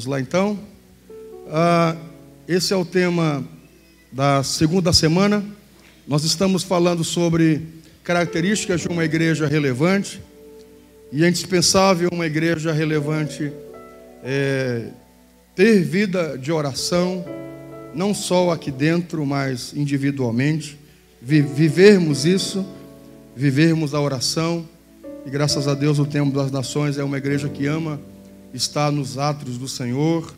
lá então. Esse é o tema da segunda semana. Nós estamos falando sobre características de uma igreja relevante. E é indispensável uma igreja relevante ter vida de oração, não só aqui dentro, mas individualmente. Vivermos isso, vivermos a oração. E graças a Deus o Templo das Nações é uma igreja que ama estar nos átrios do Senhor.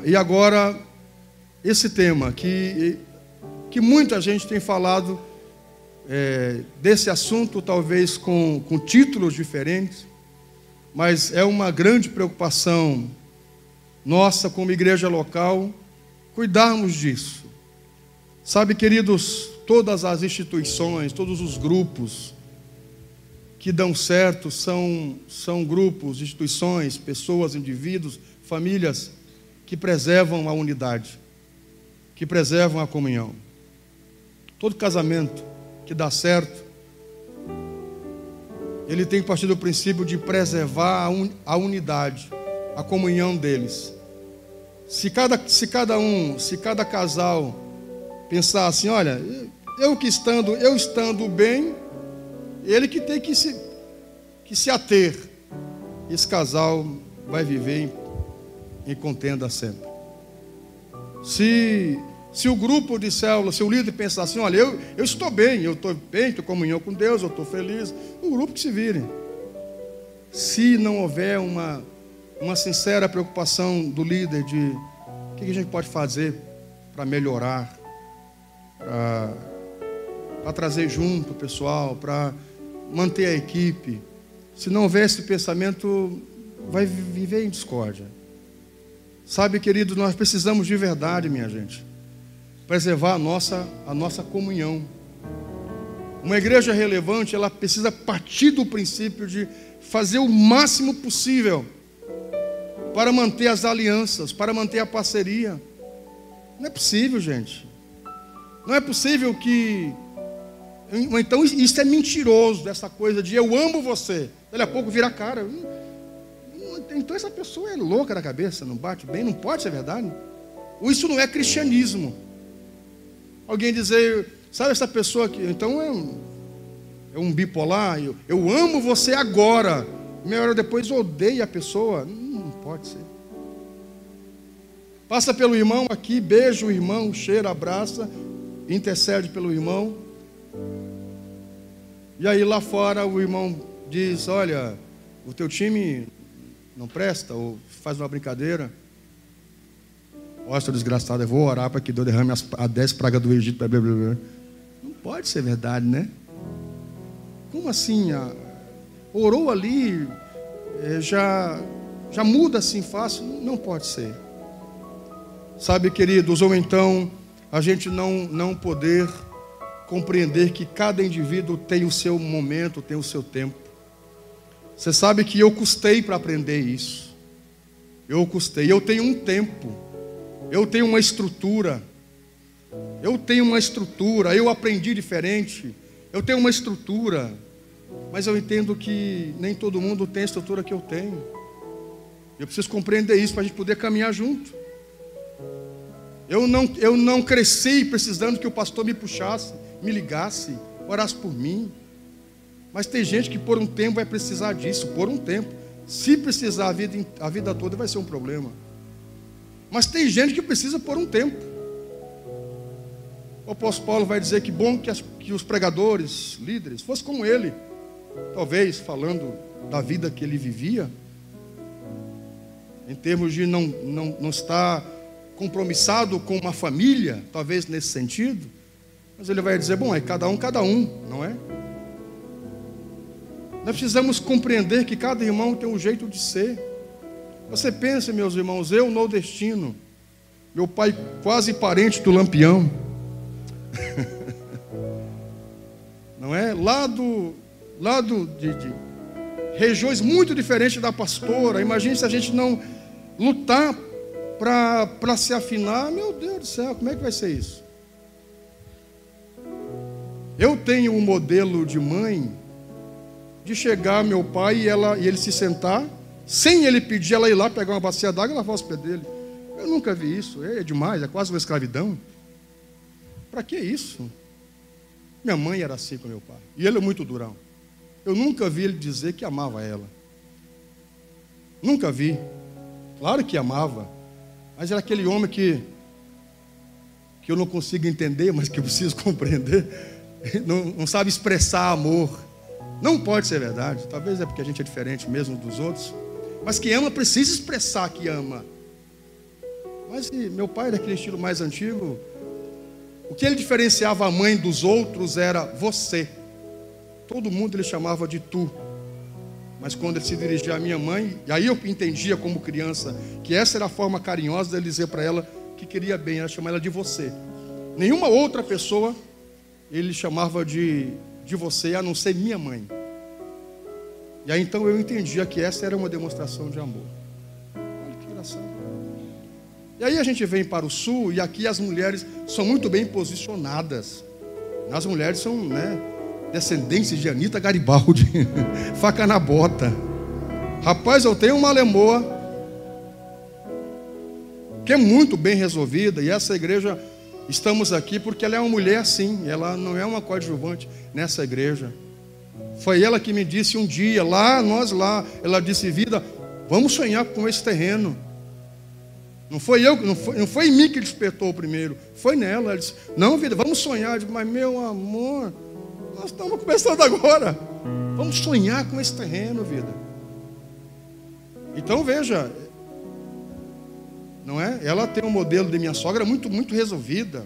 E agora, esse tema que muita gente tem falado desse assunto, talvez com títulos diferentes, mas é uma grande preocupação nossa como igreja local, cuidarmos disso. Sabe, queridos, todas as instituições, todos os grupos que dão certo são grupos, instituições, pessoas, indivíduos, famílias que preservam a unidade, que preservam a comunhão. Todo casamento que dá certo, ele tem que partir do princípio de preservar a unidade, a comunhão deles. Se cada casal pensar assim, olha, eu estando bem, ele que tem que se ater, esse casal vai viver em contenda sempre. Se o grupo de célula, se o líder pensar assim, olha, eu estou bem, estou em comunhão com Deus, eu estou feliz, o grupo que se vire. Se não houver uma sincera preocupação do líder de o que a gente pode fazer para melhorar, para trazer junto o pessoal, para manter a equipe, se não houver esse pensamento, vai viver em discórdia. Sabe, querido, nós precisamos de verdade, minha gente, preservar a nossa comunhão. Uma igreja relevante, ela precisa partir do princípio de fazer o máximo possível para manter as alianças, para manter a parceria. Não é possível, gente. Não é possível que... Então isso é mentiroso, essa coisa de eu amo você. Daqui a pouco vira a cara. Então essa pessoa é louca da cabeça, não bate bem, não pode ser verdade. Isso não é cristianismo. Alguém dizer, sabe essa pessoa que então é um bipolar, eu amo você agora, meia hora depois odeia a pessoa. Não pode ser. Passa pelo irmão aqui, beija o irmão, cheira, abraça, intercede pelo irmão. E aí lá fora o irmão diz, olha, o teu time não presta, ou faz uma brincadeira. Ó, seu desgraçado, eu vou orar para que Deus derrame as 10 pragas do Egito. Não pode ser verdade, né? Como assim? Orou ali, já muda assim fácil? Não pode ser. Sabe, queridos, ou então a gente não poder compreender que cada indivíduo tem o seu momento, tem o seu tempo. Você sabe que eu custei para aprender isso. Eu tenho um tempo. Eu tenho uma estrutura. Eu aprendi diferente. Eu tenho uma estrutura. Mas eu entendo que nem todo mundo tem a estrutura que eu tenho. Eu preciso compreender isso para a gente poder caminhar junto. Eu não cresci precisando que o pastor me puxasse, me ligasse, orasse por mim. Mas tem gente que por um tempo vai precisar disso, por um tempo. Se precisar a vida toda vai ser um problema. Mas tem gente que precisa por um tempo. O apóstolo Paulo vai dizer que bom que os pregadores, líderes, fossem como ele. Talvez falando da vida que ele vivia, em termos de não estar compromissado com uma família, talvez nesse sentido. Mas ele vai dizer, bom, é cada um, não é? Nós precisamos compreender que cada irmão tem um jeito de ser. Você pensa, meus irmãos, eu nordestino, meu pai quase parente do Lampião, não é? Lá de regiões muito diferentes da pastora. Imagine se a gente não lutar para se afinar. Meu Deus do céu, como é que vai ser isso? Eu tenho um modelo de mãe de chegar meu pai e ele se sentar, sem ele pedir, ela ir lá pegar uma bacia d'água e lavar os pés dele. Eu nunca vi isso, é demais, é quase uma escravidão. Para que isso? Minha mãe era assim com meu pai, e ele é muito durão. Eu nunca vi ele dizer que amava ela. Nunca vi. Claro que amava, mas era aquele homem que eu não consigo entender, mas que eu preciso compreender. Não sabe expressar amor. Não pode ser verdade. Talvez é porque a gente é diferente mesmo dos outros. Mas que ama precisa expressar que ama. Mas meu pai, daquele estilo mais antigo, o que ele diferenciava a mãe dos outros era você. Todo mundo ele chamava de tu. Mas quando ele se dirigia à minha mãe, e aí eu entendia como criança que essa era a forma carinhosa dele dizer para ela que queria bem, era chamar ela de você. Nenhuma outra pessoa ele chamava de você, a não ser minha mãe. E aí então eu entendia que essa era uma demonstração de amor. Olha que engraçado. E aí a gente vem para o sul, e aqui as mulheres são muito bem posicionadas. As mulheres são, descendentes de Anita Garibaldi, faca na bota. Rapaz, eu tenho uma lemoa que é muito bem resolvida, e essa igreja, estamos aqui porque ela é uma mulher assim, ela não é uma coadjuvante nessa igreja. Foi ela que me disse um dia, ela disse: vida, vamos sonhar com esse terreno. Não foi em mim que despertou primeiro, foi nela. Ela disse: não, vida, vamos sonhar. Eu digo: mas meu amor, nós estamos começando agora. Vamos sonhar com esse terreno, vida. Então veja, não é? Ela tem um modelo de minha sogra muito, muito resolvida.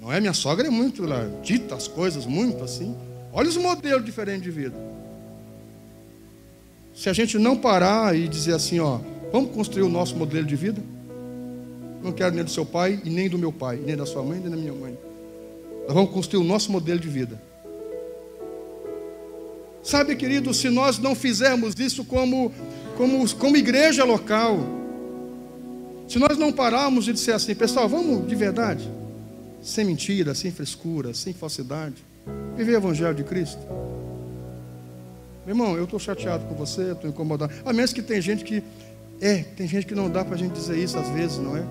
Não é? Minha sogra é muito, ela dita as coisas muito assim. Olha os modelos diferentes de vida. Se a gente não parar e dizer assim, vamos construir o nosso modelo de vida. Não quero nem do seu pai e nem do meu pai, nem da sua mãe, nem da minha mãe. Nós vamos construir o nosso modelo de vida. Sabe, querido, se nós não fizermos isso como igreja local, se nós não pararmos de dizer assim, pessoal, vamos de verdade, sem mentira, sem frescura, sem falsidade, viver o Evangelho de Cristo. Meu irmão, eu estou chateado com você, estou incomodado. A menos que tem gente que não dá para a gente dizer isso às vezes, não é?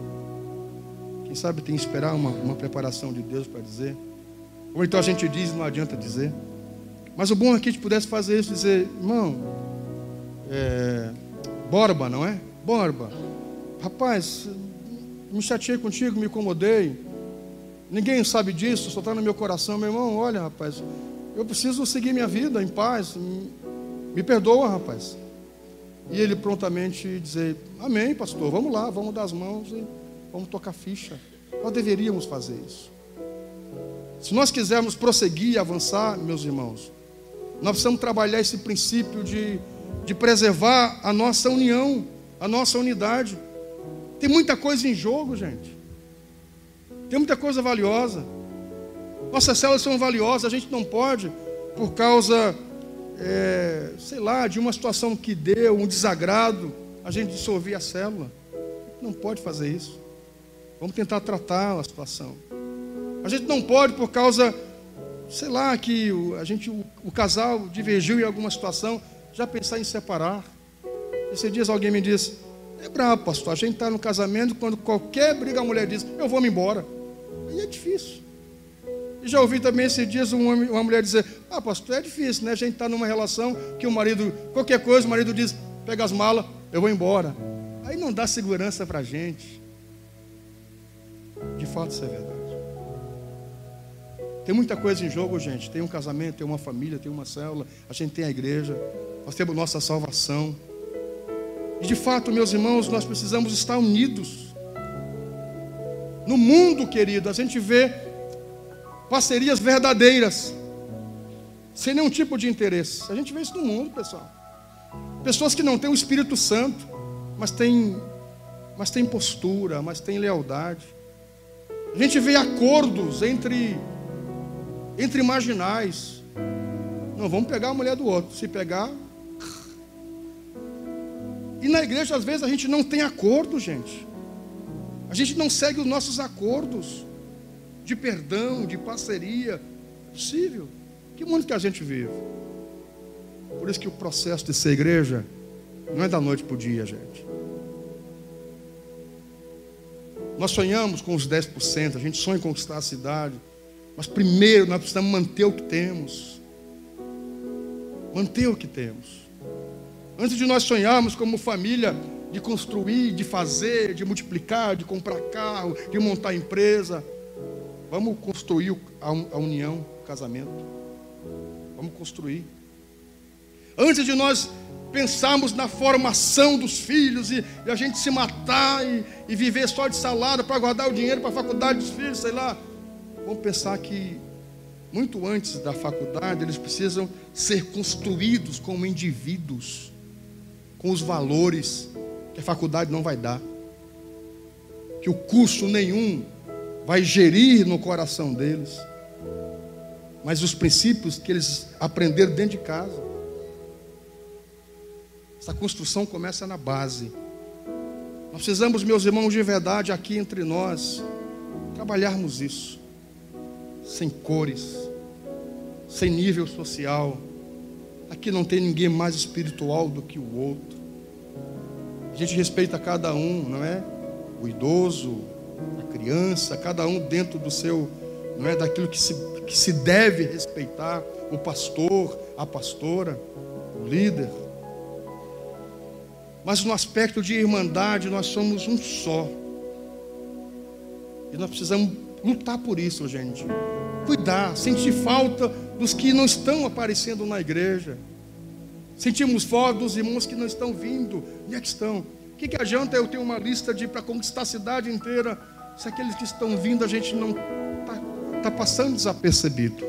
Quem sabe tem que esperar uma preparação de Deus para dizer. Ou então a gente diz e não adianta dizer. Mas o bom é que a gente pudesse fazer isso, dizer, irmão, Borba, não é? Borba, rapaz, me chateei contigo, me incomodei. Ninguém sabe disso, só está no meu coração. Meu irmão, olha, rapaz, eu preciso seguir minha vida em paz. Me perdoa, rapaz. E ele prontamente dizer, amém, pastor, vamos lá, vamos dar as mãos e vamos tocar ficha. Nós deveríamos fazer isso. Se nós quisermos prosseguir e avançar, meus irmãos, nós precisamos trabalhar esse princípio de preservar a nossa união, a nossa unidade. Tem muita coisa em jogo, gente. Tem muita coisa valiosa. Nossas células são valiosas. A gente não pode, por causa, de uma situação que deu, um desagrado, a gente dissolver a célula. Não pode fazer isso. Vamos tentar tratar a situação. A gente não pode, por causa, que o casal divergiu em alguma situação, já pensar em separar. Esses dias alguém me disse, é brabo, pastor, a gente está no casamento, quando qualquer briga a mulher diz, eu vou me embora. Aí é difícil. E já ouvi também esses dias uma mulher dizer, pastor, é difícil, né? A gente está numa relação que o marido, qualquer coisa, o marido diz, pega as malas, eu vou embora. Aí não dá segurança para a gente. De fato isso é verdade. Tem muita coisa em jogo, gente. Tem um casamento, tem uma família, tem uma célula, a gente tem a igreja, nós temos nossa salvação. E de fato, meus irmãos, nós precisamos estar unidos. No mundo, querido, a gente vê parcerias verdadeiras, sem nenhum tipo de interesse. A gente vê isso no mundo, pessoal. Pessoas que não têm o Espírito Santo, mas têm postura, mas têm lealdade. A gente vê acordos entre marginais. Não, vamos pegar a mulher do outro. Se pegar... E na igreja, às vezes, a gente não tem acordo, gente. A gente não segue os nossos acordos de perdão, de parceria. É possível. Que mundo que a gente vive? Por isso que o processo de ser igreja Não é da noite para o dia, gente. Nós sonhamos com os 10%, a gente sonha em conquistar a cidade. Mas primeiro nós precisamos manter o que temos. Manter o que temos. Antes de nós sonharmos como família de construir, de fazer, de multiplicar, de comprar carro, de montar empresa, vamos construir a união, o casamento. Vamos construir. Antes de nós pensarmos na formação dos filhos e a gente se matar e viver só de salário para guardar o dinheiro para a faculdade dos filhos, sei lá. Vamos pensar que muito antes da faculdade eles precisam ser construídos como indivíduos, com os valores que a faculdade não vai dar, que o curso nenhum vai gerir no coração deles, mas os princípios que eles aprenderam dentro de casa. Essa construção começa na base. Nós precisamos, meus irmãos, de verdade, aqui entre nós, trabalharmos isso. Sem cores, sem nível social. Aqui não tem ninguém mais espiritual do que o outro. A gente respeita cada um, não é? O idoso, a criança, cada um dentro do seu, não é? Daquilo que se deve respeitar. O pastor, a pastora, o líder. Mas no aspecto de irmandade, nós somos um só. E nós precisamos lutar por isso, gente. Cuidar, sentir falta dos que não estão aparecendo na igreja. Sentimos falta dos irmãos que não estão vindo. Onde é que estão? O que adianta eu ter uma lista para conquistar a cidade inteira, se aqueles que estão vindo a gente não está passando desapercebido?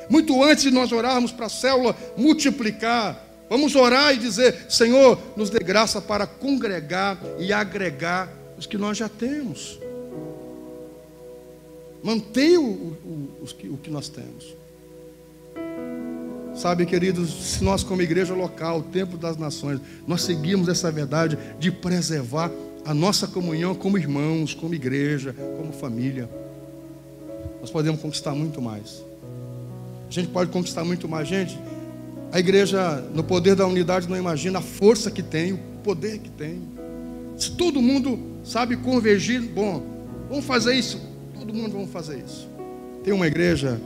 Muito antes de nós orarmos para a célula multiplicar, vamos orar e dizer: Senhor, nos dê graça para congregar e agregar os que nós já temos. Manter o que nós temos. Sabe, queridos, se nós como igreja local, o Templo das Nações, nós seguimos essa verdade de preservar a nossa comunhão como irmãos, como igreja, como família, nós podemos conquistar muito mais. A gente pode conquistar muito mais, gente. A igreja, no poder da unidade, não imagina a força que tem, o poder que tem. Se todo mundo sabe convergir, bom, vamos fazer isso. Todo mundo vamos fazer isso. Tem uma igreja,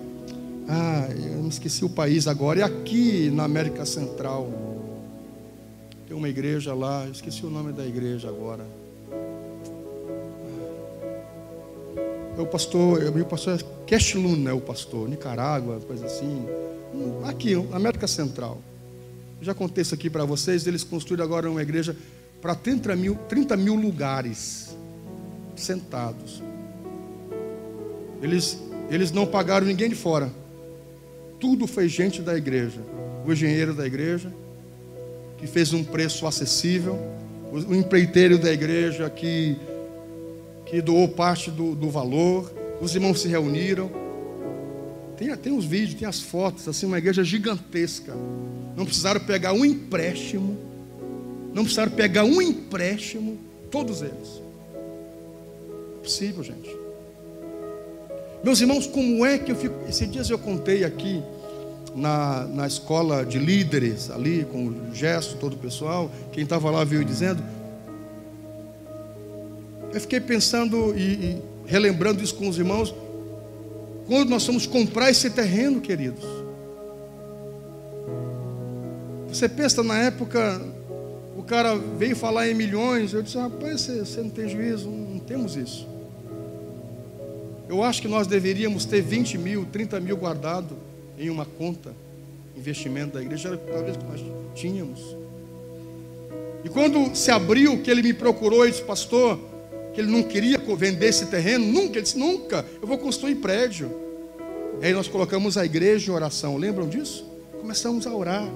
eu me esqueci o país agora, é aqui na América Central. Tem uma igreja lá, eu esqueci o nome da igreja agora. O pastor é Keshlun, né, o pastor, Nicarágua, coisa assim. Aqui, na América Central. Eu já contei isso aqui para vocês. Eles construíram agora uma igreja para 30 mil lugares sentados. Eles não pagaram ninguém de fora. Tudo foi gente da igreja. O engenheiro da igreja, que fez um preço acessível. O empreiteiro da igreja, que doou parte do valor. Os irmãos se reuniram. Tem os vídeos, tem as fotos, assim, uma igreja gigantesca. Não precisaram pegar um empréstimo. Todos eles. É possível, gente. Meus irmãos, como é que eu fico... Esses dias eu contei aqui na escola de líderes, ali com o Gesto, todo o pessoal. Quem estava lá veio dizendo. Eu fiquei pensando e relembrando isso com os irmãos. Quando nós fomos comprar esse terreno, queridos, você pensa, na época, o cara veio falar em milhões. Eu disse: rapaz, você não tem juízo, não temos isso. Eu acho que nós deveríamos ter 20 mil, 30 mil guardado em uma conta, investimento da igreja, era talvez que nós tínhamos. E quando se abriu, que ele me procurou e disse: pastor, que ele não queria vender esse terreno, nunca. Ele disse: nunca, eu vou construir prédio. E aí nós colocamos a igreja em oração, lembram disso? Começamos a orar.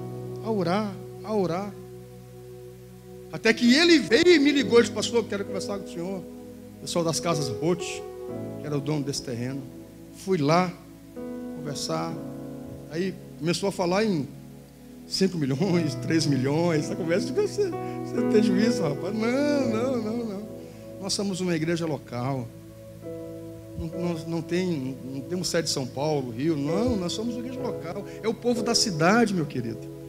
Até que ele veio e me ligou e disse: pastor, eu quero conversar com o senhor. O pessoal das casas Roth, que era o dono desse terreno. Fui lá conversar. Aí começou a falar em 5 milhões, 3 milhões. Essa conversa, você tem juízo, rapaz? Não. Nós somos uma igreja local. Não temos sede em São Paulo, Rio. Não, nós somos uma igreja local. É o povo da cidade, meu querido.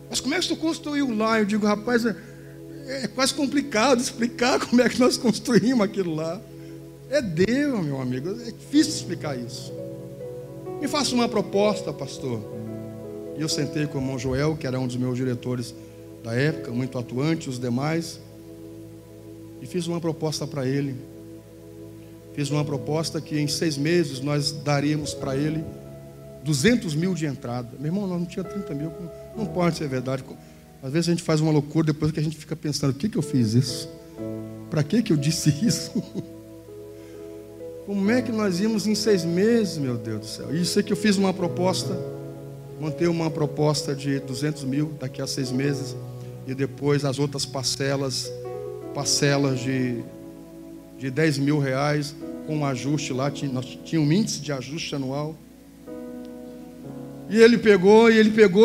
Mas como é que tu construiu lá? Eu digo, rapaz, é quase complicado explicar como é que nós construímos aquilo lá. É Deus, meu amigo, é difícil explicar isso. Me faça uma proposta, pastor. E eu sentei com o irmão Joel, que era um dos meus diretores da época, muito atuante, os demais, e fiz uma proposta para ele. Fiz uma proposta que em 6 meses nós daríamos para ele 200 mil de entrada. Meu irmão, nós não tinha 30 mil, não pode ser verdade. Às vezes a gente faz uma loucura, depois que a gente fica pensando, por que eu fiz isso? Para que eu disse isso? Como é que nós íamos em 6 meses, meu Deus do céu? E isso é que eu fiz uma proposta, montei uma proposta de 200 mil daqui a 6 meses, e depois as outras parcelas de 10 mil reais, com um ajuste lá, nós tínhamos um índice de ajuste anual. E ele pegou,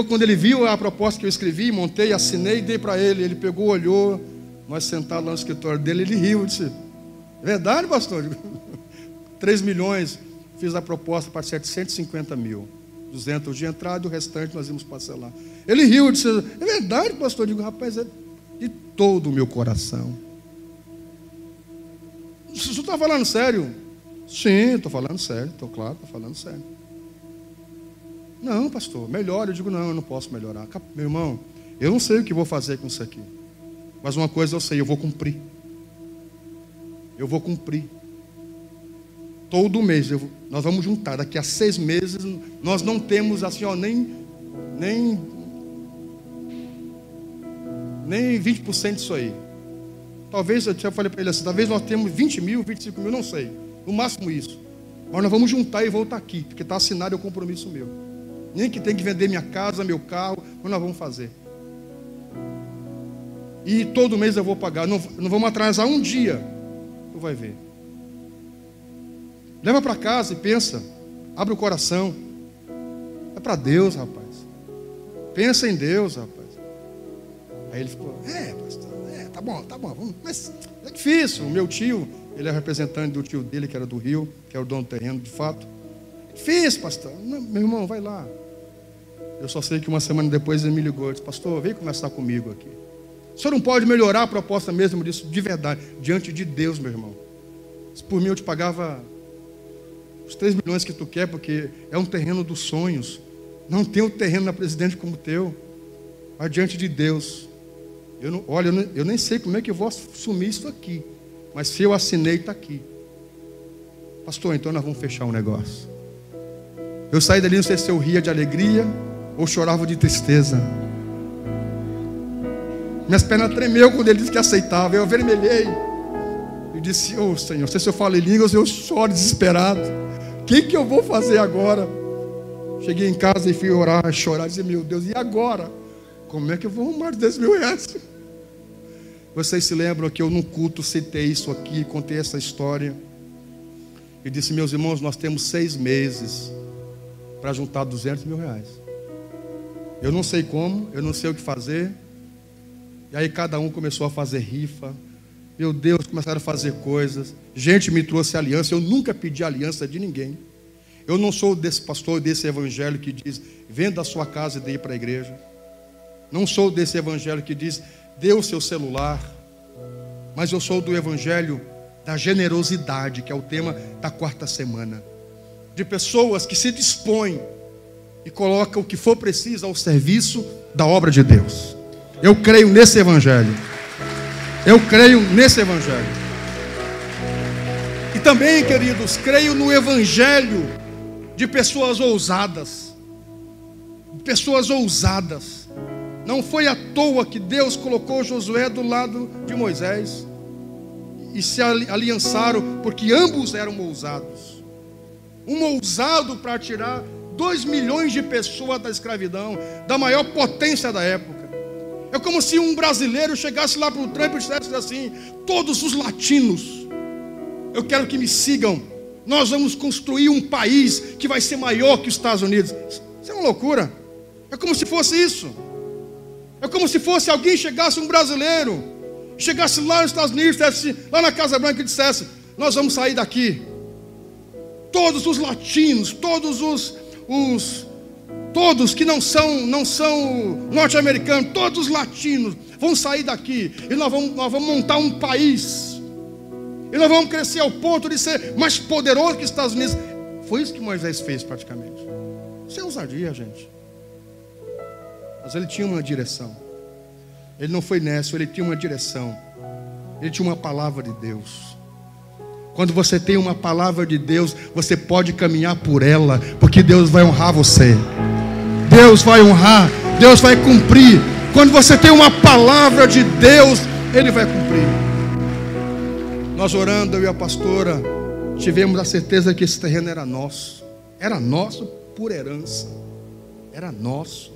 quando ele viu a proposta que eu escrevi, montei, assinei e dei para ele. Ele pegou, olhou, nós sentados lá no escritório dele, ele riu, disse, é verdade, pastor? 3 milhões, fiz a proposta para 750 mil. 200 de entrada e o restante nós íamos parcelar. Ele riu, disse, é verdade, pastor? Eu digo, rapaz, é de todo o meu coração. Você está falando sério? Sim, estou falando sério, estou falando sério. Não, pastor, melhora. Eu digo, não, eu não posso melhorar. Meu irmão, eu não sei o que vou fazer com isso aqui. Mas uma coisa eu sei, eu vou cumprir. Eu vou cumprir. Todo mês, nós vamos juntar. Daqui a 6 meses, nós não temos assim, ó, nem 20% disso aí. Talvez, eu falei para ele assim, talvez nós temos 20 mil, 25 mil, não sei. No máximo isso. Mas nós vamos juntar e voltar aqui, porque está assinado, é um compromisso meu. Nem que tem que vender minha casa, meu carro, mas nós vamos fazer. E todo mês eu vou pagar. Não vamos atrasar um dia. Tu vai ver. Leva para casa e pensa. Abre o coração. É para Deus, rapaz. Pensa em Deus, rapaz. Aí ele ficou, pastor, tá bom. Vamos. Mas é difícil. O meu tio, ele é representante do tio dele, que era do Rio, que era o dono do terreno, de fato. Fiz, pastor. Meu irmão, vai lá. Eu só sei que uma semana depois ele me ligou. Disse, pastor, vem conversar comigo aqui. O senhor não pode melhorar a proposta mesmo disso, de verdade, diante de Deus, meu irmão. Se por mim eu te pagava os 3 milhões que tu quer, porque é um terreno dos sonhos. Não tem um terreno na Presidente como o teu. Mas diante de Deus. Eu nem sei como é que eu vou assumir isso aqui. Mas se eu assinei, está aqui. Pastor, então nós vamos fechar um negócio. Eu saí dali, não sei se eu ria de alegria ou chorava de tristeza. Minhas pernas tremeu quando ele disse que aceitava. Eu avermelhei. Eu disse, Senhor, não sei se eu falo em línguas, eu choro desesperado. O que eu vou fazer agora? Cheguei em casa e fui orar, chorar, dizer, meu Deus, e agora? Como é que eu vou arrumar 10 mil reais? Vocês se lembram que eu num culto citei isso aqui, contei essa história. E disse, meus irmãos, nós temos 6 meses para juntar 200 mil reais. Eu não sei como, eu não sei o que fazer. E aí cada um começou a fazer rifa. Meu Deus, começaram a fazer coisas. Gente me trouxe aliança. Eu nunca pedi aliança de ninguém. Eu não sou desse pastor, desse evangelho que diz, venda a sua casa e dê para a igreja. Não sou desse evangelho que diz, dê o seu celular. Mas eu sou do evangelho da generosidade, que é o tema da 4ª semana. De pessoas que se dispõem e colocam o que for preciso ao serviço da obra de Deus. Eu creio nesse evangelho. Eu creio nesse evangelho. E também, queridos, creio no evangelho de pessoas ousadas. Pessoas ousadas. Não foi à toa que Deus colocou Josué do lado de Moisés. E se aliançaram porque ambos eram ousados. Um ousado para tirar 2 milhões de pessoas da escravidão, da maior potência da época. É como se um brasileiro chegasse lá para o Trump e dissesse assim, todos os latinos, eu quero que me sigam. Nós vamos construir um país que vai ser maior que os Estados Unidos. Isso é uma loucura. É como se fosse isso. É como se fosse alguém chegasse, um brasileiro, chegasse lá nos Estados Unidos, dissesse, lá na Casa Branca e dissesse, nós vamos sair daqui. Todos os latinos, todos os Todos que não são norte-americanos, todos latinos, vão sair daqui. E nós vamos montar um país. E nós vamos crescer ao ponto de ser mais poderoso que os Estados Unidos. Foi isso que Moisés fez praticamente. Isso é ousadia, gente. Mas ele tinha uma direção. Ele não foi nécio, ele tinha uma direção. Ele tinha uma palavra de Deus. Quando você tem uma palavra de Deus, você pode caminhar por ela, porque Deus vai honrar você. Deus vai honrar, Deus vai cumprir. Quando você tem uma palavra de Deus, Ele vai cumprir. Nós orando, eu e a pastora, tivemos a certeza que esse terreno era nosso. Era nosso por herança. Era nosso.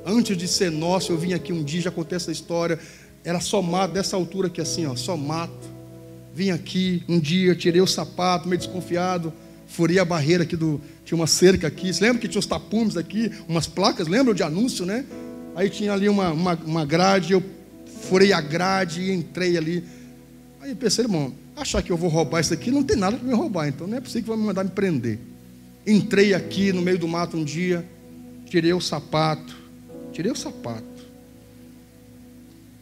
Antes de ser nosso, eu vim aqui um dia, já contei essa história. Era só mato, dessa altura aqui assim, ó, só mato. Vim aqui um dia, tirei o sapato, meio desconfiado, furei a barreira aqui tinha uma cerca aqui. Você lembra que tinha os tapumes aqui, umas placas, lembra de anúncio, né? Aí tinha ali uma grade, eu furei a grade e entrei ali. Aí pensei, irmão, achar que eu vou roubar isso aqui, não tem nada para me roubar, então não é possível que vai me mandar me prender. Entrei aqui no meio do mato um dia, tirei o sapato.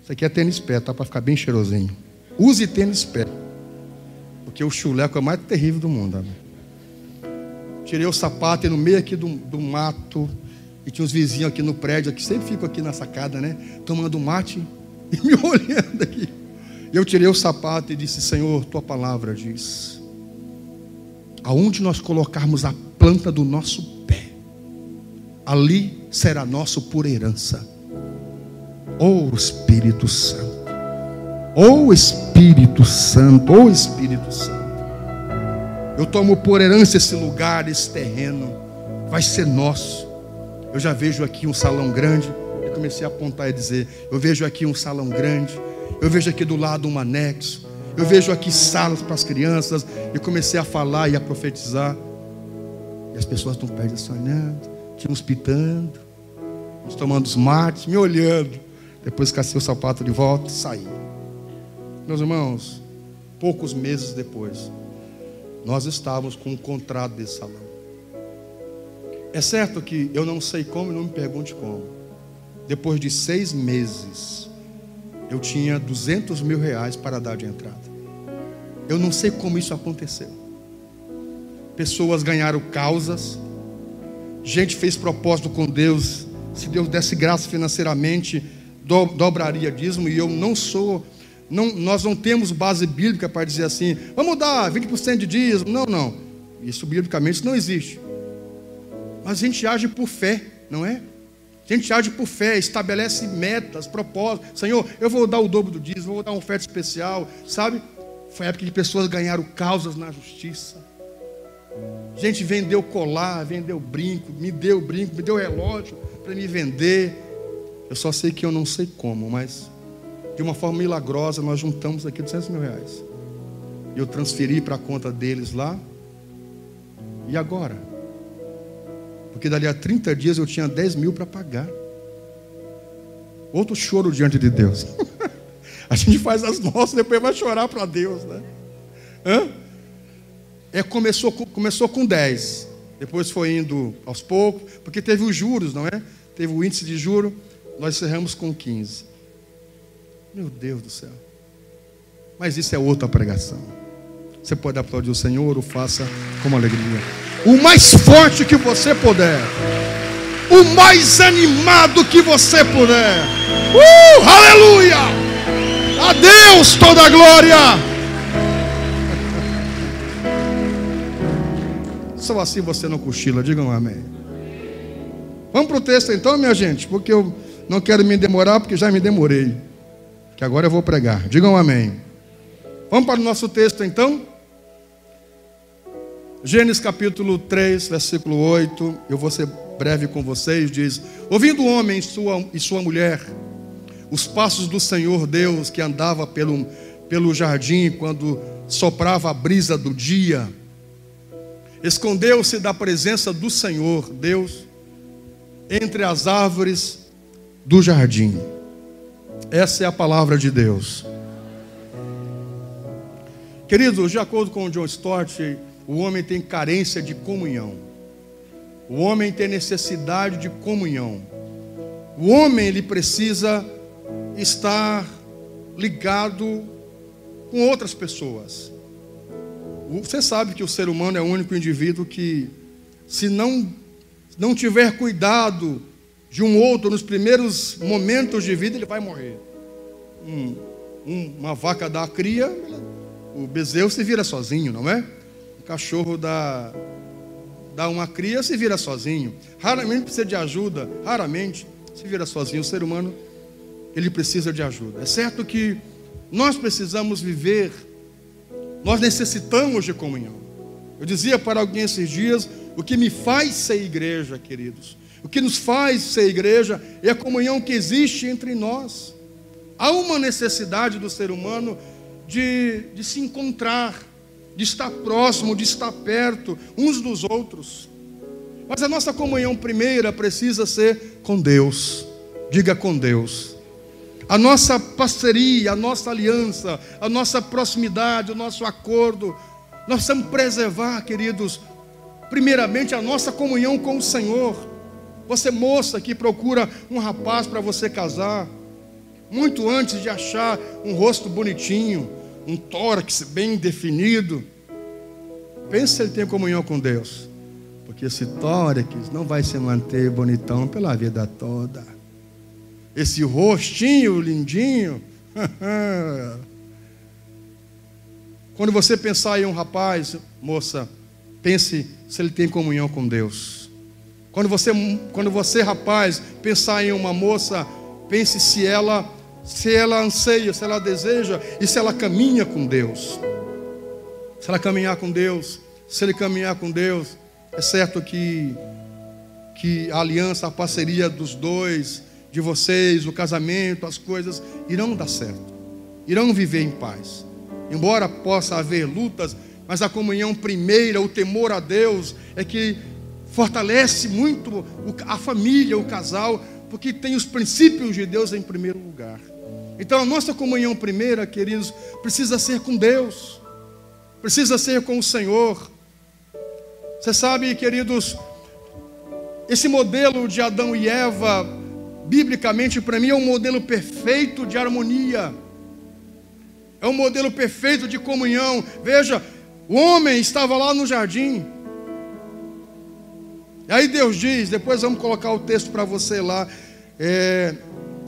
Isso aqui é tênis pé, tá? Para ficar bem cheirosinho. Use tênis pé, porque o chuleco é o mais terrível do mundo. Né? Tirei o sapato e no meio aqui do mato, e tinha uns vizinhos aqui no prédio, que sempre ficam aqui na sacada, né? Tomando mate e me olhando aqui. E eu tirei o sapato e disse: Senhor, tua palavra diz: aonde nós colocarmos a planta do nosso pé, ali será nosso por herança. Oh Espírito Santo, oh Espírito Santo, oh Espírito Santo, eu tomo por herança esse lugar, esse terreno, vai ser nosso. Eu já vejo aqui um salão grande. Eu comecei a apontar e dizer: eu vejo aqui um salão grande, eu vejo aqui do lado um anexo, eu vejo aqui salas para as crianças. Eu comecei a falar e a profetizar, e as pessoas não perdem assim, olhando, tinha uns pitando, uns tomando os mates, me olhando. Depois cacei o sapato de volta e saí. Meus irmãos, poucos meses depois, nós estávamos com um contrato desse salão. É certo que eu não sei como, e não me pergunte como. Depois de 6 meses, eu tinha R$200 mil para dar de entrada. Eu não sei como isso aconteceu. Pessoas ganharam causas, gente fez propósito com Deus. Se Deus desse graça financeiramente, dobraria dízimo. E eu não sou, nós não temos base bíblica para dizer assim: vamos dar 20% de dízimo. Não, isso biblicamente não existe. Mas a gente age por fé, não é? A gente age por fé, estabelece metas, propósitos. Senhor, eu vou dar o dobro do dízimo, vou dar uma oferta especial, sabe? Foi a época que pessoas ganharam causas na justiça. Gente vendeu colar, vendeu brinco, me deu relógio para me vender. Eu só sei que eu não sei como, mas de uma forma milagrosa nós juntamos aqui R$200 mil. E eu transferi para a conta deles lá. E agora? Porque dali a 30 dias eu tinha 10 mil para pagar. Outro choro diante de Deus. A gente faz as nossas, depois vai chorar para Deus, né? Começou com 10. Depois foi indo aos poucos, porque teve os juros, não é? Teve o índice de juro. Nós encerramos com 15. Meu Deus do céu. Mas isso é outra pregação. Você pode aplaudir o Senhor, ou faça com alegria. O mais forte que você puder. O mais animado que você puder. Aleluia! A Deus toda a glória. Só assim você não cochila, digam amém. Vamos para o texto então, minha gente, porque eu não quero me demorar, porque já me demorei. Que agora eu vou pregar. Digam amém. Vamos para o nosso texto então. Gênesis capítulo 3, versículo 8. Eu vou ser breve com vocês. Diz: ouvindo o homem e sua mulher os passos do Senhor Deus, que andava pelo jardim quando soprava a brisa do dia, escondeu-se da presença do Senhor Deus entre as árvores do jardim. Essa é a palavra de Deus. Queridos, de acordo com o John Stott, o homem tem carência de comunhão. O homem tem necessidade de comunhão. O homem, ele precisa estar ligado com outras pessoas. Você sabe que o ser humano é o único indivíduo que, se não tiver cuidado de um outro nos primeiros momentos de vida, ele vai morrer. Uma vaca dá a cria, o bezerro se vira sozinho, não é? O cachorro dá uma cria, se vira sozinho. Raramente precisa de ajuda, raramente se vira sozinho. O ser humano, ele precisa de ajuda. É certo que nós precisamos viver, nós necessitamos de comunhão. Eu dizia para alguém esses dias, o que me faz ser igreja, queridos, o que nos faz ser igreja é a comunhão que existe entre nós. Há uma necessidade do ser humano de se encontrar, de estar próximo, de estar perto uns dos outros. Mas a nossa comunhão primeira precisa ser com Deus. Diga, com Deus. A nossa parceria, a nossa aliança, a nossa proximidade, o nosso acordo, nós precisamos preservar, queridos, primeiramente a nossa comunhão com o Senhor. Você, moça, que procura um rapaz para você casar, muito antes de achar um rosto bonitinho, um tórax bem definido, pense se ele tem comunhão com Deus, porque esse tórax não vai se manter bonitão pela vida toda. Esse rostinho lindinho, quando você pensar em um rapaz, moça, pense se ele tem comunhão com Deus. Quando você, rapaz, pensar em uma moça, pense se ela anseia, se ela deseja e se ela caminha com Deus. Se ela caminhar com Deus, se ele caminhar com Deus, é certo que a aliança, a parceria dos dois, de vocês, o casamento, as coisas irão dar certo, irão viver em paz. Embora possa haver lutas, mas a comunhão primeira, o temor a Deus, é que fortalece muito a família, o casal, porque tem os princípios de Deus em primeiro lugar. Então a nossa comunhão primeira, queridos, precisa ser com Deus, precisa ser com o Senhor. Você sabe, queridos, esse modelo de Adão e Eva, biblicamente para mim é um modelo perfeito de harmonia, é um modelo perfeito de comunhão. Veja, o homem estava lá no jardim, e aí Deus diz, depois vamos colocar o texto para você lá,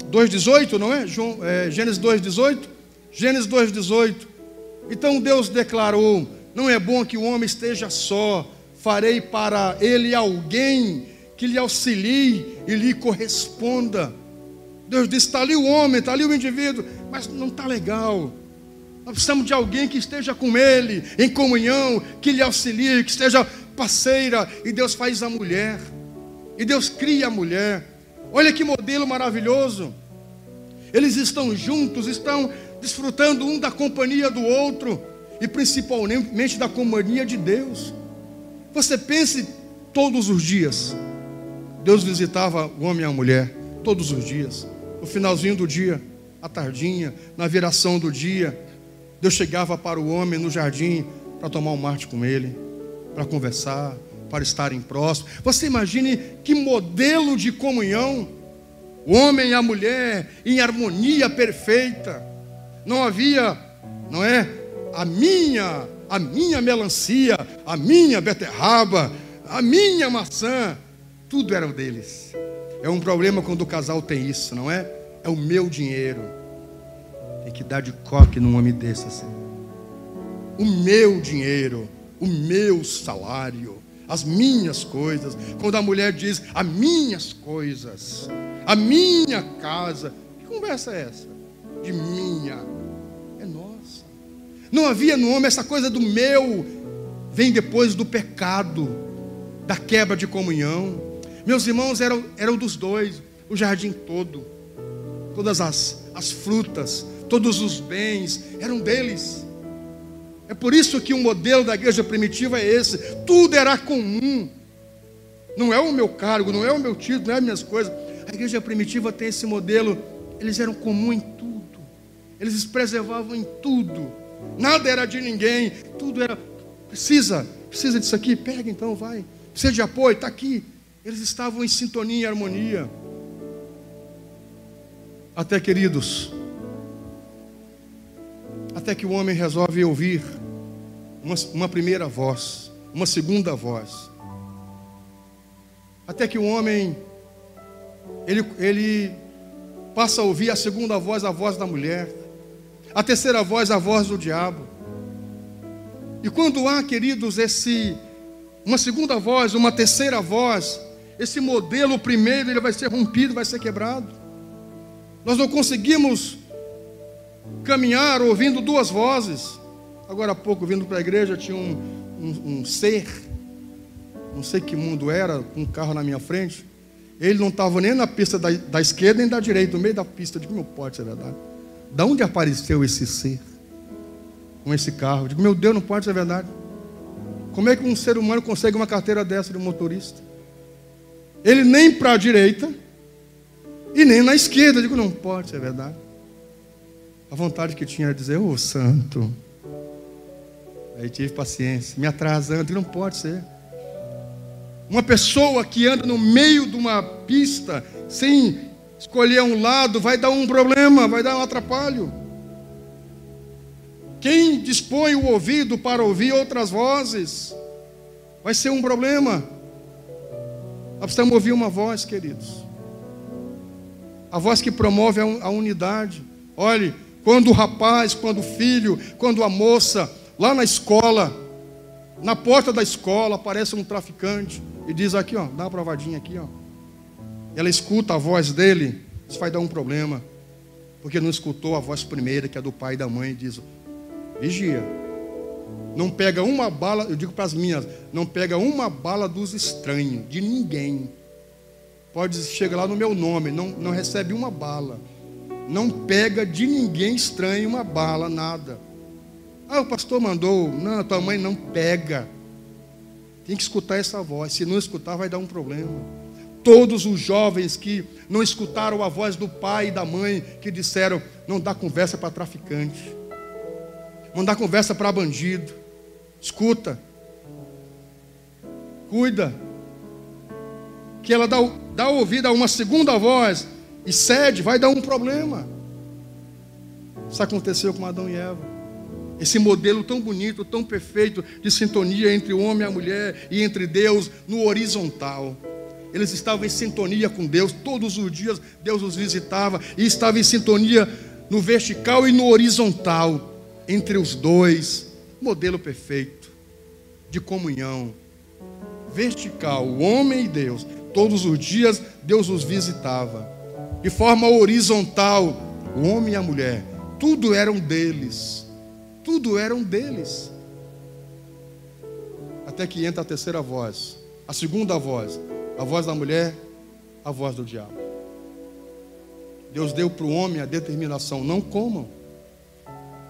2,18, não é? Gênesis 2,18. Gênesis 2,18. Então Deus declarou: não é bom que o homem esteja só, farei para ele alguém que lhe auxilie e lhe corresponda. Deus disse: está ali o homem, está ali o indivíduo, mas não está legal. Nós precisamos de alguém que esteja com ele, em comunhão, que lhe auxilie, que esteja parceira. E Deus faz a mulher, e Deus cria a mulher. Olha que modelo maravilhoso. Eles estão juntos, estão desfrutando um da companhia do outro, e principalmente da companhia de Deus. Você pense, todos os dias Deus visitava o homem e a mulher, todos os dias. No finalzinho do dia, à tardinha, na viração do dia, Deus chegava para o homem no jardim para tomar um mate com ele, para conversar, para estarem próximos. Você imagine que modelo de comunhão. O homem e a mulher em harmonia perfeita. Não havia, não é? A minha melancia, a minha beterraba, a minha maçã, tudo era deles. É um problema quando o casal tem isso, não é? É o meu dinheiro. Tem que dar de coque num homem desse assim. O meu dinheiro, o meu salário, as minhas coisas. Quando a mulher diz as minhas coisas, a minha casa, que conversa é essa? De minha, é nossa. Não havia no homem essa coisa do meu, vem depois do pecado, da quebra de comunhão. Meus irmãos, eram dos dois, o jardim todo, todas as frutas, todos os bens, eram deles. É por isso que o modelo da igreja primitiva é esse, tudo era comum. Não é o meu cargo, não é o meu título, não é as minhas coisas. A igreja primitiva tem esse modelo, eles eram comuns em tudo, eles se preservavam em tudo, nada era de ninguém, tudo era, precisa disso aqui, pega então, vai. Precisa de apoio? Está aqui. Eles estavam em sintonia e harmonia. Até, queridos, até que o homem resolve ouvir uma primeira voz, uma segunda voz. Até que o homem, ele passa a ouvir a segunda voz, a voz da mulher. A terceira voz, a voz do diabo. E quando há, queridos, uma segunda voz, uma terceira voz, esse modelo primeiro, ele vai ser rompido, vai ser quebrado. Nós não conseguimos caminhar ouvindo duas vozes. Agora há pouco, vindo para a igreja, tinha um ser, não sei que mundo era, com um carro na minha frente. Ele não estava nem na pista da esquerda nem da direita, no meio da pista. Eu digo, meu, pode ser verdade. Da onde apareceu esse ser com esse carro? Eu digo, meu Deus, não pode ser verdade. Como é que um ser humano consegue uma carteira dessa de motorista? Ele nem para a direita e nem na esquerda. Eu digo, não pode ser verdade. A vontade que tinha era dizer, ô santo. Aí tive paciência, me atrasando. Eu digo, não pode ser. Uma pessoa que anda no meio de uma pista sem escolher um lado vai dar um problema, vai dar um atrapalho. Quem dispõe o ouvido para ouvir outras vozes vai ser um problema. Nós precisamos ouvir uma voz, queridos. A voz que promove a unidade. Olhe, quando o rapaz, quando o filho, quando a moça, lá na escola, na porta da escola, aparece um traficante e diz aqui, ó, dá uma provadinha aqui, ó. Ela escuta a voz dele, isso vai dar um problema, porque não escutou a voz primeira, que é do pai e da mãe, e diz, vigia, não pega uma bala, eu digo para as minhas, não pega uma bala dos estranhos, de ninguém. Pode chegar lá no meu nome, não recebe uma bala. Não pega de ninguém estranho uma bala, nada. Ah, o pastor mandou. Não, a tua mãe não pega. Tem que escutar essa voz. Se não escutar, vai dar um problema. Todos os jovens que não escutaram a voz do pai e da mãe, que disseram, não dá conversa para traficante, não dá conversa para bandido. Escuta. Cuida. Que ela dá ouvido a uma segunda voz e cede, vai dar um problema. Isso aconteceu com Adão e Eva. Esse modelo tão bonito, tão perfeito, de sintonia entre o homem e a mulher e entre Deus no horizontal. Eles estavam em sintonia com Deus, todos os dias Deus os visitava e estava em sintonia no vertical e no horizontal, entre os dois. Modelo perfeito de comunhão. Vertical, o homem e Deus. Todos os dias Deus os visitava. De forma horizontal, o homem e a mulher. Tudo eram deles. Tudo eram deles. Até que entra a terceira voz. A segunda voz. A voz da mulher, a voz do diabo. Deus deu para o homem a determinação. Não comam.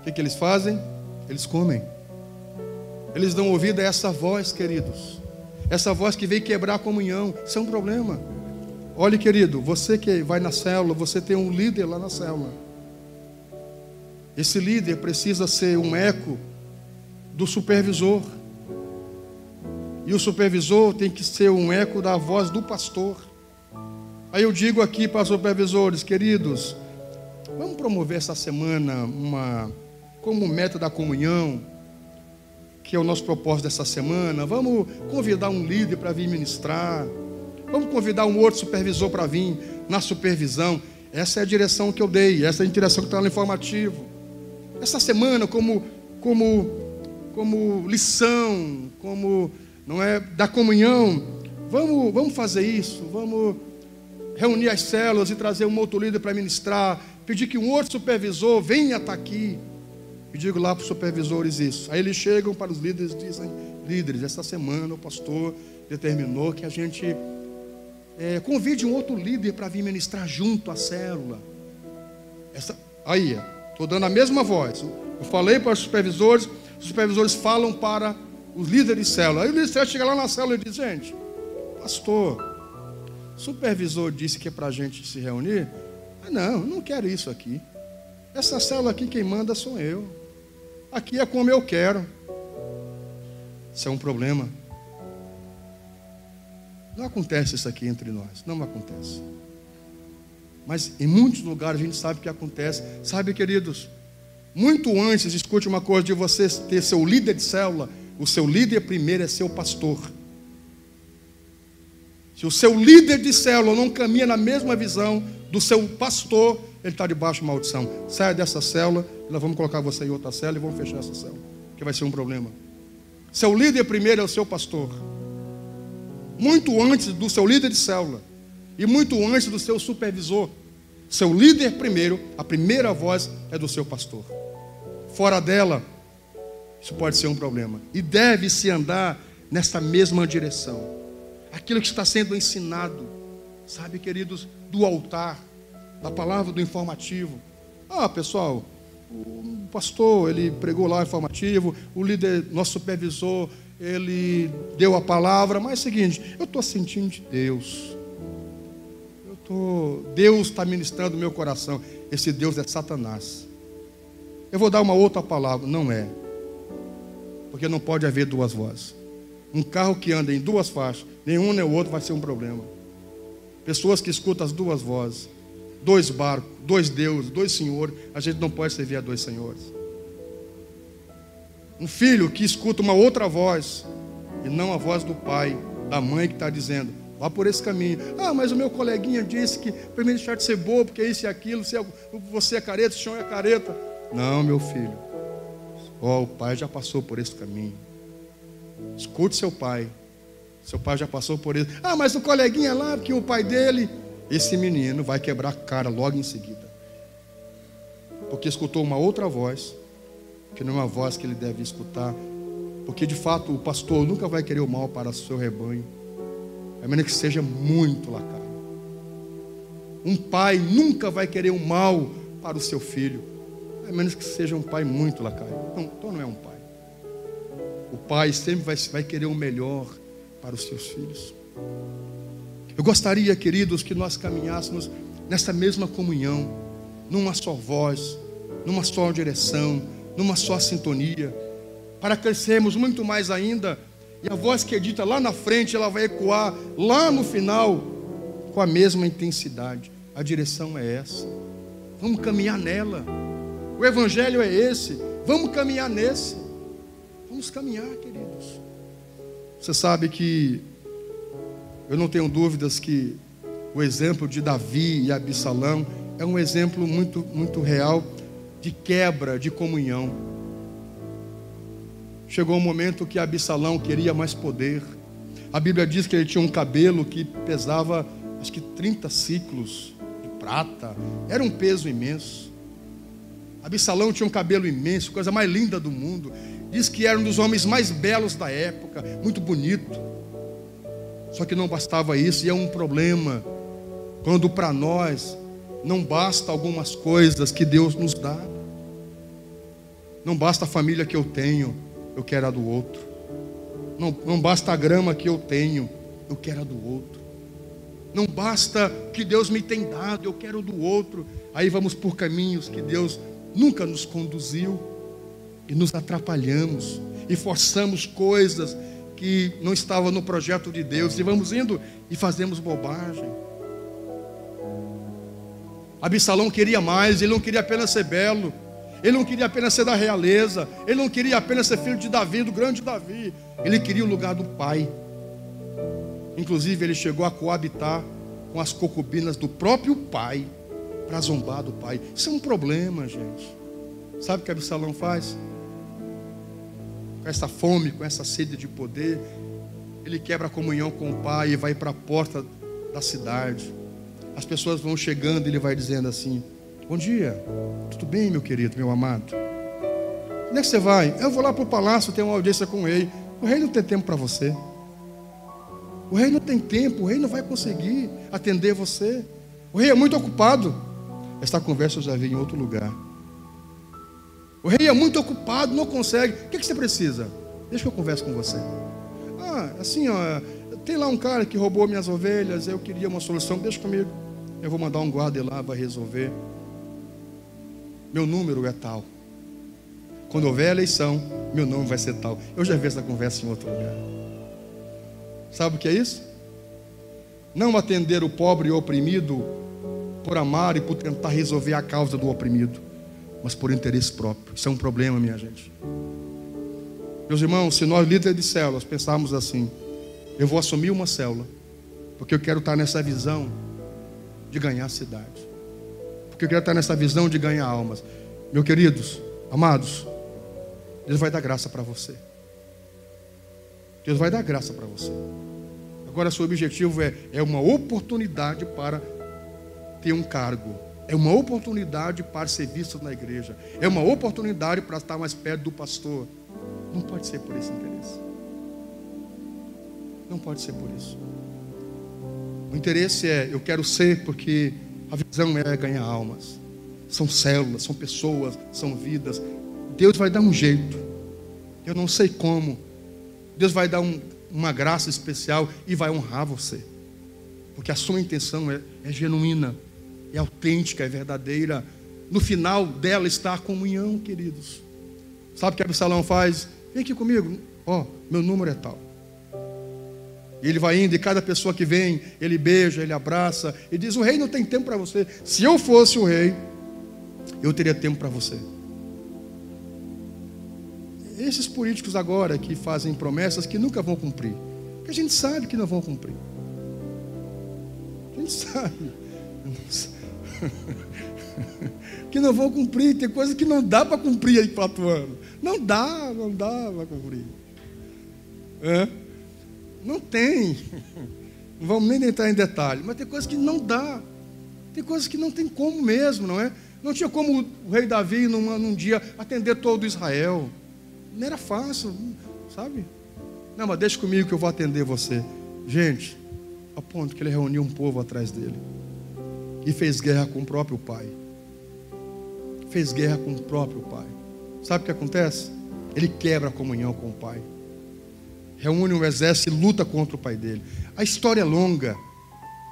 O que eles fazem? Eles comem. Eles dão ouvido a essa voz, queridos. Essa voz que veio quebrar a comunhão. Isso é um problema. Olhe, querido, você que vai na célula, você tem um líder lá na célula. Esse líder precisa ser um eco do supervisor. E o supervisor tem que ser um eco da voz do pastor. Aí eu digo aqui para os supervisores, queridos, vamos promover essa semana como meta da comunhão, que é o nosso propósito dessa semana. Vamos convidar um líder para vir ministrar. Vamos convidar um outro supervisor para vir na supervisão. Essa é a direção que eu dei, essa é a direção que está no informativo. Essa semana, como lição, como não é da comunhão, vamos fazer isso. Vamos reunir as células e trazer um outro líder para ministrar. Pedir que um outro supervisor venha estar aqui. E digo lá para os supervisores isso. Aí eles chegam para os líderes e dizem, líderes, essa semana o pastor determinou que a gente convide um outro líder para vir ministrar junto à célula. Aí, estou dando a mesma voz. Eu falei para os supervisores falam para os líderes de célula. Aí o líder de célula chega lá na célula e diz, gente, pastor, o supervisor disse que é para a gente se reunir. Não quero isso aqui. Essa célula aqui quem manda sou eu. Aqui é como eu quero. Isso é um problema. Não acontece isso aqui entre nós, não acontece. Mas em muitos lugares a gente sabe que acontece. Sabe, queridos, muito antes, escute uma coisa, de você ter seu líder de célula, o seu líder primeiro é seu pastor. Se o seu líder de célula não caminha na mesma visão do seu pastor, ele está debaixo de maldição. Saia dessa célula, nós vamos colocar você em outra célula e vamos fechar essa célula, que vai ser um problema. Seu líder primeiro é o seu pastor. Muito antes do seu líder de célula e muito antes do seu supervisor. Seu líder primeiro, a primeira voz é do seu pastor. Fora dela, isso pode ser um problema. E deve-se andar nessa mesma direção. Aquilo que está sendo ensinado, sabe, queridos, do altar, da palavra do informativo. Pessoal, o pastor, ele pregou lá o informativo, o líder, nosso supervisor, ele deu a palavra, mas é o seguinte, eu estou sentindo de Deus. Deus está ministrando o meu coração. Esse Deus é Satanás. Eu vou dar uma outra palavra. Não é. Porque não pode haver duas vozes. Um carro que anda em duas faixas, nenhum nem o outro vai ser um problema. Pessoas que escutam as duas vozes, dois barcos, dois deuses, dois senhores, a gente não pode servir a dois senhores. Um filho que escuta uma outra voz, e não a voz do pai, da mãe que está dizendo, vá por esse caminho. Mas o meu coleguinha disse que para mim deixar de ser bobo, porque isso e aquilo, você é careta, o senhor é careta. Não, meu filho. O pai já passou por esse caminho. Escute seu pai. Seu pai já passou por isso. Mas o coleguinha lá, porque o pai dele, esse menino vai quebrar a cara logo em seguida. Porque escutou uma outra voz, que não é uma voz que ele deve escutar. Porque de fato o pastor nunca vai querer o mal para o seu rebanho, a menos que seja muito lacaio. Um pai nunca vai querer o mal para o seu filho, a menos que seja um pai muito lacaio. Então não é um pai. O pai sempre vai querer o melhor para os seus filhos. Eu gostaria, queridos, que nós caminhássemos nessa mesma comunhão, numa só voz, numa só direção, numa só sintonia, para crescermos muito mais ainda. E a voz que é dita lá na frente, ela vai ecoar lá no final com a mesma intensidade. A direção é essa. Vamos caminhar nela. O evangelho é esse. Vamos caminhar nesse. Vamos caminhar, queridos. Você sabe que eu não tenho dúvidas que o exemplo de Davi e Absalão é um exemplo muito, muito real de quebra de comunhão. Chegou um momento que Absalão queria mais poder. A Bíblia diz que ele tinha um cabelo que pesava, acho que 30 ciclos de prata. Era um peso imenso. Absalão tinha um cabelo imenso, coisa mais linda do mundo. Diz que era um dos homens mais belos da época, muito bonito. Só que não bastava isso, e é um problema quando para nós não basta algumas coisas que Deus nos dá. Não basta a família que eu tenho, eu quero a do outro. Não basta a grama que eu tenho, eu quero a do outro. Não basta o que Deus me tem dado, eu quero do outro. Aí vamos por caminhos que Deus nunca nos conduziu e nos atrapalhamos e forçamos coisas que não estavam no projeto de Deus, e vamos indo e fazemos bobagem. Absalão queria mais, ele não queria apenas ser belo, ele não queria apenas ser da realeza, ele não queria apenas ser filho de Davi, do grande Davi, ele queria o lugar do pai. Inclusive ele chegou a coabitar com as concubinas do próprio pai, para zombar do pai. Isso é um problema, gente. Sabe o que Absalão faz? Com essa fome, com essa sede de poder, ele quebra a comunhão com o pai e vai para a porta da cidade. As pessoas vão chegando e ele vai dizendo assim: bom dia, tudo bem, meu querido, meu amado? Onde é que você vai? Eu vou lá para o palácio, tenho uma audiência com o rei. O rei não tem tempo para você. O rei não tem tempo, o rei não vai conseguir atender você. O rei é muito ocupado. Esta conversa eu já vi em outro lugar. O rei é muito ocupado, não consegue. O que você precisa? Deixa que eu converse com você. Assim, tem lá um cara que roubou minhas ovelhas, eu queria uma solução, deixa comigo. Eu vou mandar um guarda lá, vai resolver. Meu número é tal. Quando houver eleição, meu nome vai ser tal. Eu já vi essa conversa em outro lugar. Sabe o que é isso? Não atender o pobre e o oprimido por amar e por tentar resolver a causa do oprimido, mas por interesse próprio. Isso é um problema, minha gente. Meus irmãos, se nós líderes de células pensarmos assim: eu vou assumir uma célula, porque eu quero estar nessa visão de ganhar a cidade, porque eu quero estar nessa visão de ganhar almas. Meus queridos, amados, Deus vai dar graça para você. Deus vai dar graça para você. Agora, seu objetivo é uma oportunidade para ter um cargo, é uma oportunidade para ser visto na igreja, é uma oportunidade para estar mais perto do pastor. Não pode ser por esse interesse. Não pode ser por isso. O interesse é: eu quero ser porque a visão é ganhar almas. São células, são pessoas, são vidas. Deus vai dar um jeito. Eu não sei como. Deus vai dar uma graça especial e vai honrar você, porque a sua intenção é genuína, é autêntica, é verdadeira. No final dela está a comunhão, queridos. Sabe o que Absalão faz? Vem aqui comigo. Meu número é tal. E ele vai indo, e cada pessoa que vem, ele beija, ele abraça, e diz: o rei não tem tempo para você. Se eu fosse o rei, eu teria tempo para você. Esses políticos agora que fazem promessas que nunca vão cumprir, que a gente sabe que não vão cumprir. A gente sabe que não vão cumprir. Tem coisas que não dá para cumprir em 4 anos. Não dá para cumprir. Não tem. Não vamos nem entrar em detalhe, mas tem coisas que não dá. Tem coisas que não tem como mesmo, não é? Não tinha como o rei Davi num dia atender todo Israel. Não era fácil, sabe? Não, mas deixa comigo que eu vou atender você. Gente, a ponto que ele reuniu um povo atrás dele e fez guerra com o próprio pai. Fez guerra com o próprio pai. Sabe o que acontece? Ele quebra a comunhão com o pai. Reúne um exército e luta contra o pai dele. A história é longa.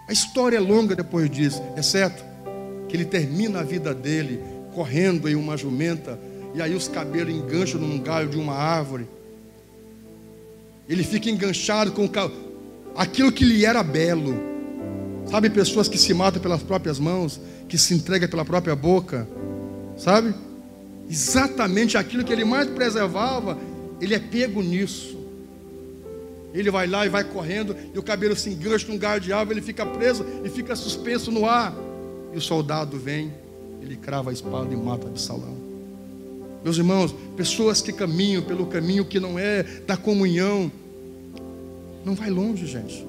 A história é longa depois disso. É certo que ele termina a vida dele correndo em uma jumenta, e aí os cabelos engancham num galho de uma árvore. Ele fica enganchado com aquilo que lhe era belo. Sabe, pessoas que se matam pelas próprias mãos, que se entregam pela própria boca. Sabe? Exatamente aquilo que ele mais preservava, ele é pego nisso. Ele vai lá e vai correndo, e o cabelo se engancha num galho de árvore, ele fica preso e fica suspenso no ar. E o soldado vem, ele crava a espada e mata Absalão. Meus irmãos, pessoas que caminham pelo caminho que não é da comunhão, não vai longe, gente.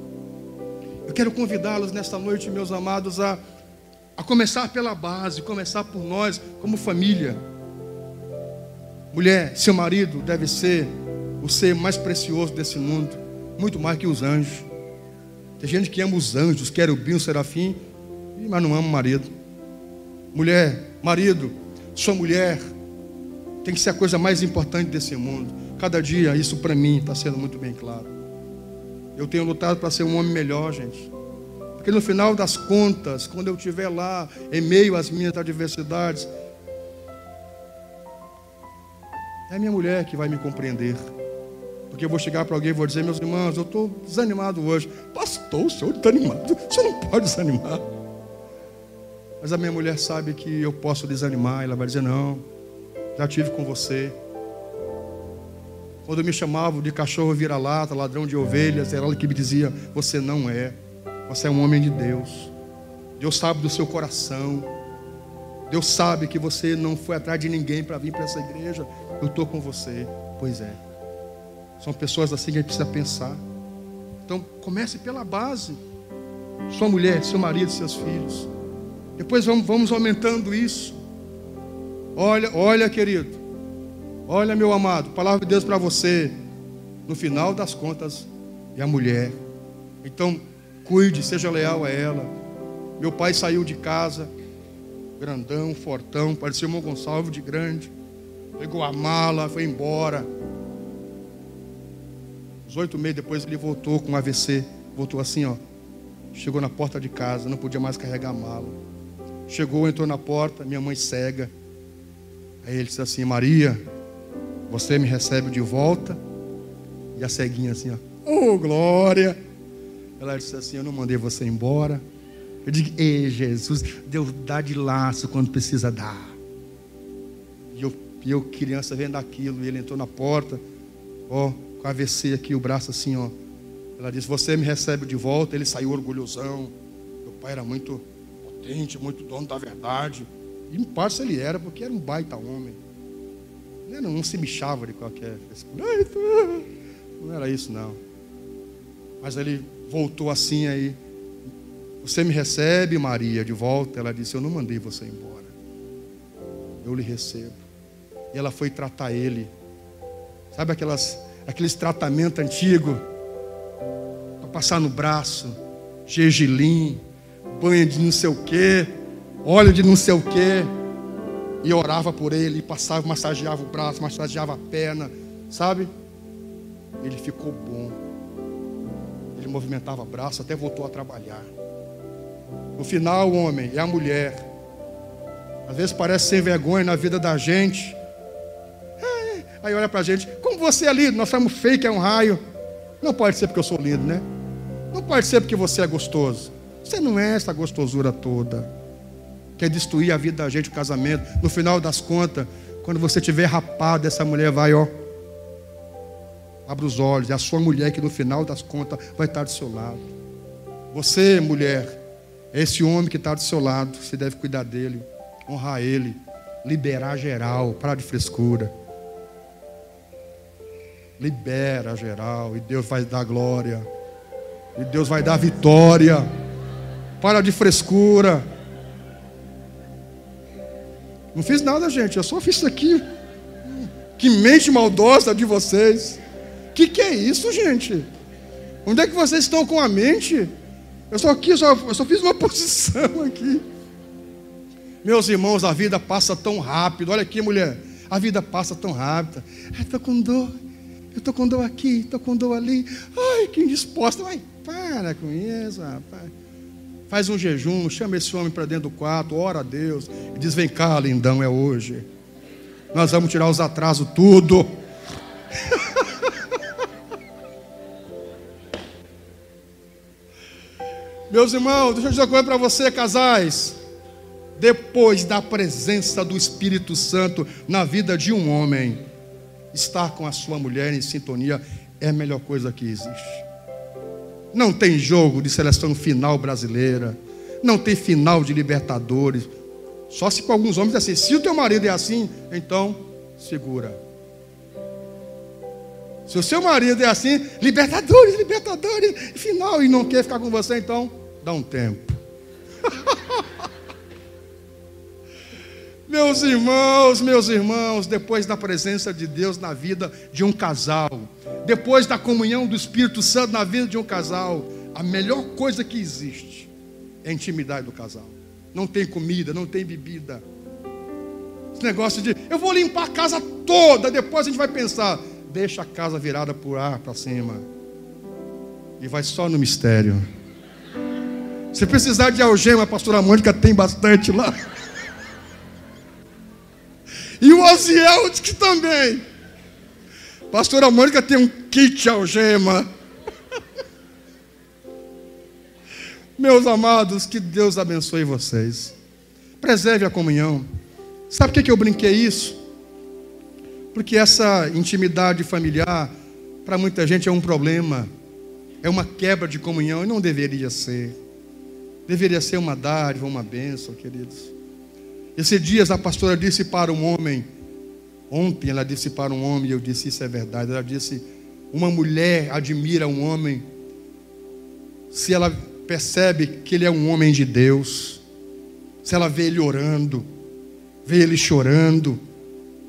Eu quero convidá-los nesta noite, meus amados, a começar pela base, começar por nós, como família. Mulher, seu marido deve ser o ser mais precioso desse mundo, muito mais que os anjos. Tem gente que ama os anjos, os querubim, os serafim, mas não ama o marido. Mulher, marido, sua mulher tem que ser a coisa mais importante desse mundo. Cada dia, isso para mim está sendo muito bem claro. Eu tenho lutado para ser um homem melhor, gente. Porque no final das contas, quando eu estiver lá, em meio às minhas adversidades, é a minha mulher que vai me compreender. Porque eu vou chegar para alguém e vou dizer: meus irmãos, eu estou desanimado hoje. Pastor, o senhor está animado? O senhor não pode desanimar. Mas a minha mulher sabe que eu posso desanimar. Ela vai dizer: não, já tive com você. Quando me chamavam de cachorro vira-lata, ladrão de ovelhas, era ela que me dizia: você não é. Você é um homem de Deus. Deus sabe do seu coração. Deus sabe que você não foi atrás de ninguém para vir para essa igreja. Eu estou com você. Pois é. São pessoas assim que a gente precisa pensar. Então comece pela base. Sua mulher, seu marido, seus filhos. Depois vamos aumentando isso. Olha, querido. Olha, meu amado. Palavra de Deus para você. No final das contas, é a mulher. Então cuide, seja leal a ela. Meu pai saiu de casa, grandão, fortão, parecia um Gonçalves de grande. Pegou a mala, foi embora. Uns 8 meses depois ele voltou com um AVC. Voltou assim, ó. Chegou na porta de casa, não podia mais carregar a mala. Chegou, entrou na porta, minha mãe cega. Aí ele disse assim: Maria, você me recebe de volta? E a ceguinha assim, ó: oh, glória! Ela disse assim: eu não mandei você embora. Eu digo: ei, Jesus, Deus dá de laço quando precisa dar. E eu criança, vendo aquilo, e ele entrou na porta, ó, com a AVC aqui, o braço assim, ó. Ela disse: você me recebe de volta. Ele saiu orgulhosão. Meu pai era muito potente, muito dono da verdade. E em parte ele era, porque era um baita homem. Não se bichava de qualquer frescura. Não era isso, não. Mas ele voltou assim aí: você me recebe, Maria, de volta? Ela disse: eu não mandei você embora, eu lhe recebo. E ela foi tratar ele. Sabe aqueles tratamentos antigos? Para passar no braço, gergelim, banho de não sei o quê, óleo de não sei o quê. E orava por ele, e passava, massageava o braço, massageava a perna, sabe? Ele ficou bom. Ele movimentava o braço, até voltou a trabalhar. No final, o homem e a mulher, às vezes parece sem vergonha na vida da gente. Aí olha pra gente: como você é lindo, nós somos fake, é um raio. Não pode ser porque eu sou lindo, né? Não pode ser porque você é gostoso. Você não é essa gostosura toda. Quer destruir a vida da gente, o casamento. No final das contas, quando você estiver rapado, essa mulher vai, ó, abre os olhos. É a sua mulher que no final das contas vai estar do seu lado. Você, mulher, é esse homem que está do seu lado. Você deve cuidar dele, honrar ele, liberar geral, parar de frescura. Libera geral, e Deus vai dar glória, e Deus vai dar vitória. Para de frescura. Não fiz nada, gente, eu só fiz isso aqui. Que mente maldosa de vocês. Que é isso, gente? Onde é que vocês estão com a mente? Eu só fiz uma posição aqui. Meus irmãos, a vida passa tão rápido. Olha aqui, mulher, a vida passa tão rápido. Ai, estou com dor. Eu estou com dor aqui, estou com dor ali. Ai, que indisposta. Ai, para com isso, rapaz. Faz um jejum, chama esse homem para dentro do quarto, ora a Deus e diz: vem cá, lindão, é hoje. Nós vamos tirar os atrasos tudo. Meus irmãos, deixa eu dizer uma coisa para você, casais. Depois da presença do Espírito Santo na vida de um homem, estar com a sua mulher em sintonia é a melhor coisa que existe. Não tem jogo de seleção final brasileira, não tem final de Libertadores. Só se com alguns homens é assim: se o teu marido é assim, então segura. Se o seu marido é assim, Libertadores, final, e não quer ficar com você, então dá um tempo. Meus irmãos, depois da presença de Deus na vida de um casal, depois da comunhão do Espírito Santo na vida de um casal, a melhor coisa que existe é a intimidade do casal. Não tem comida, não tem bebida. Esse negócio de eu vou limpar a casa toda, depois a gente vai pensar, deixa a casa virada para cima e vai só no mistério. Se precisar de algema, a pastora Mônica tem bastante lá. E o Oziel diz que também. Pastora Mônica tem um kit algema. Meus amados, que Deus abençoe vocês. Preserve a comunhão. Sabe por que eu brinquei isso? Porque essa intimidade familiar, para muita gente, é um problema. É uma quebra de comunhão, e não deveria ser. Deveria ser uma dádiva, uma bênção, queridos. Esses dias a pastora disse para um homem, ontem ela disse para um homem, e eu disse: isso é verdade. Ela disse: uma mulher admira um homem se ela percebe que ele é um homem de Deus, se ela vê ele orando, vê ele chorando,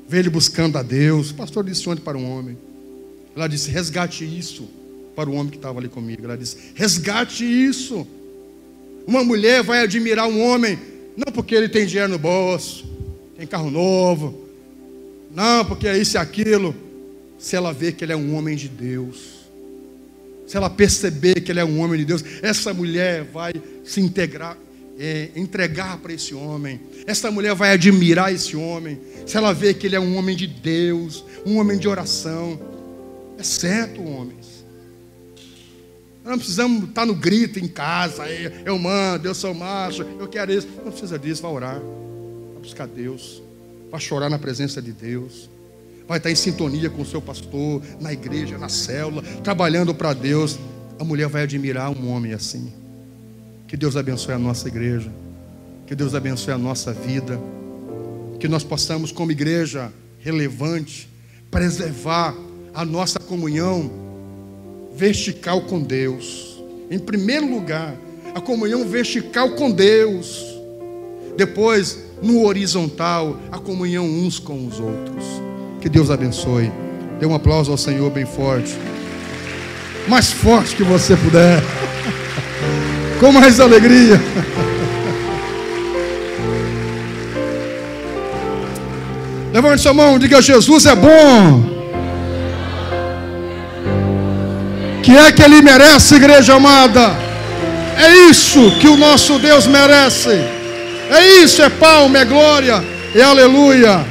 vê ele buscando a Deus. O pastor disse ontem para um homem, ela disse: resgate isso. Para o homem que estava ali comigo, ela disse: resgate isso. Uma mulher vai admirar um homem não porque ele tem dinheiro no bolso, tem carro novo, não porque é isso e aquilo. Se ela vê que ele é um homem de Deus, se ela perceber que ele é um homem de Deus, essa mulher vai se entregar para esse homem. Essa mulher vai admirar esse homem, se ela vê que ele é um homem de Deus, um homem de oração. É certo, homens. Nós não precisamos estar no grito em casa. Eu mando, eu sou macho, eu quero isso. Não precisa disso, vai orar. Vai buscar Deus. Vai chorar na presença de Deus. Vai estar em sintonia com o seu pastor, na igreja, na célula, trabalhando para Deus. A mulher vai admirar um homem assim. Que Deus abençoe a nossa igreja. Que Deus abençoe a nossa vida. Que nós possamos, como igreja relevante, preservar a nossa comunhão vertical com Deus. Em primeiro lugar, a comunhão vertical com Deus. Depois, no horizontal, a comunhão uns com os outros. Que Deus abençoe. Dê um aplauso ao Senhor bem forte. Mais forte que você puder. Com mais alegria. Levante sua mão, diga: Jesus é bom. Que é que Ele merece, igreja amada? É isso que o nosso Deus merece. É isso, é palma, é glória, é aleluia.